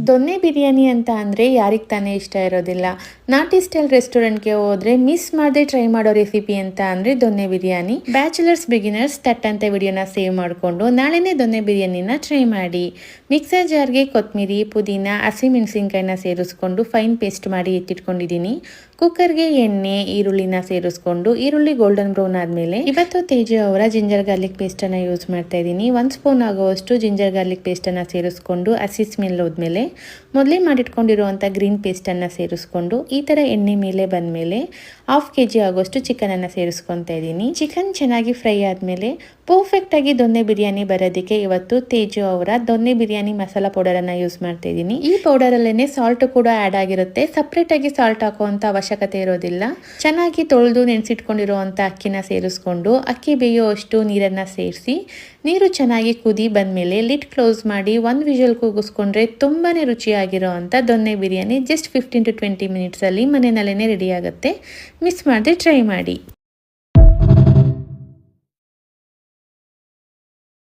ದೊನ್ನೆ ಬಿರಿಯಾನಿ ಅಂತ ಅಂದರೆ ಯಾರಿಗೆ ತಾನೇ ಇಷ್ಟ ಇರೋದಿಲ್ಲ. ನಾಟಿ ಸ್ಟೈಲ್ ರೆಸ್ಟೋರೆಂಟ್ಗೆ ಹೋದರೆ ಮಿಸ್ ಮಾಡದೆ ಟ್ರೈ ಮಾಡೋ ರೆಸಿಪಿ ಅಂತ ಅಂದರೆ ದೊನ್ನೆ ಬಿರಿಯಾನಿ. ಬ್ಯಾಚುಲರ್ಸ್ ಬಿಗಿನರ್ಸ್ ತಟ್ ಅಂತ ವಿಡಿಯೋನ ಸೇವ್ ಮಾಡಿಕೊಂಡು ನಾಳೆನೇ ದೊನ್ನೆ ಬಿರಿಯಾನಿನ ಟ್ರೈ ಮಾಡಿ. ಮಿಕ್ಸರ್ ಜಾರ್ಗೆ ಕೊತ್ತಂಬರಿ, ಪುದೀನ, ಹಸಿಮೆಣಸಿನ್ಕಾಯಿನ ಸೇರಿಸ್ಕೊಂಡು ಫೈನ್ ಪೇಸ್ಟ್ ಮಾಡಿ ಎತ್ತಿಟ್ಕೊಂಡಿದ್ದೀನಿ. ಕುಕ್ಕರ್ಗೆ ಎಣ್ಣೆ, ಈರುಳ್ಳಿನ ಸೇರಿಸ್ಕೊಂಡು ಈರುಳ್ಳಿ ಗೋಲ್ಡನ್ ಬ್ರೌನ್ ಆದಮೇಲೆ ಇವತ್ತು ತೇಜು ಅವರ ಜಿಂಜರ್ ಗಾರ್ಲಿಕ್ ಪೇಸ್ಟನ್ನು ಯೂಸ್ ಮಾಡ್ತಾ ಇದ್ದೀನಿ. 1 ಸ್ಪೂನ್ ಆಗುವಷ್ಟು ಜಿಂಜರ್ ಗಾರ್ಲಿಕ್ ಪೇಸ್ಟನ್ನು ಸೇರಿಸ್ಕೊಂಡು ಹಸಿ ಸ್ಮೆಲ್ ಹೋದ್ಮೇಲೆ ಮೊದಲೇ ಮಾಡಿಟ್ಕೊಂಡಿರುವಂಥ ಗ್ರೀನ್ ಪೇಸ್ಟನ್ನು ಸೇರಿಸ್ಕೊಂಡು ಈ ಥರ ಎಣ್ಣೆ ಮೇಲೆ ಬಂದಮೇಲೆ 1/2 kg ಆಗೋಷ್ಟು ಚಿಕನನ್ನು ಸೇರಿಸ್ಕೊತಾ ಇದ್ದೀನಿ. ಚಿಕನ್ ಚೆನ್ನಾಗಿ ಫ್ರೈ ಆದಮೇಲೆ ಪರ್ಫೆಕ್ಟಾಗಿ ದೊನ್ನೆ ಬಿರಿಯಾನಿ ಬರೋದಕ್ಕೆ ಇವತ್ತು ತೇಜು ಅವರ ದೊನ್ನೆ ಬಿರಿಯಾನಿ ಮಸಾಲ ಪೌಡರನ್ನು ಯೂಸ್ ಮಾಡ್ತಾ ಇದ್ದೀನಿ. ಈ ಪೌಡರಲ್ಲೇ ಸಾಲ್ಟ್ ಕೂಡ ಆ್ಯಡ್ ಆಗಿರುತ್ತೆ. ಸಪ್ರೇಟಾಗಿ ಸಾಲ್ಟ್ ಹಾಕುವಂಥ ಅವಶ್ಯಕತೆ ಇರೋದಿಲ್ಲ. ಚೆನ್ನಾಗಿ ತೊಳೆದು ನೆನೆಸಿಟ್ಕೊಂಡಿರುವಂಥ ಅಕ್ಕಿನ ಸೇರಿಸ್ಕೊಂಡು ಅಕ್ಕಿ ಬೇಯುವಷ್ಟು ನೀರನ್ನು ಸೇರಿಸಿ ನೀರು ಚೆನ್ನಾಗಿ ಕುದಿ ಬಂದಮೇಲೆ ಲಿಡ್ ಕ್ಲೋಸ್ ಮಾಡಿ 1 ವಿಷಲ್ ಕೂಗಿಸ್ಕೊಂಡ್ರೆ ತುಂಬಾ ರುಚಿಯಾಗಿರೋ ಅಂಥ ದೊನ್ನೆ ಬಿರಿಯಾನಿ ಜಸ್ಟ್ 15 to 20 ಮಿನಿಟ್ಸಲ್ಲಿ ಮನೆಯಲ್ಲೇ ರೆಡಿ ಆಗುತ್ತೆ. ಮಿಸ್ ಮಾಡದೆ ಟ್ರೈ ಮಾಡಿ.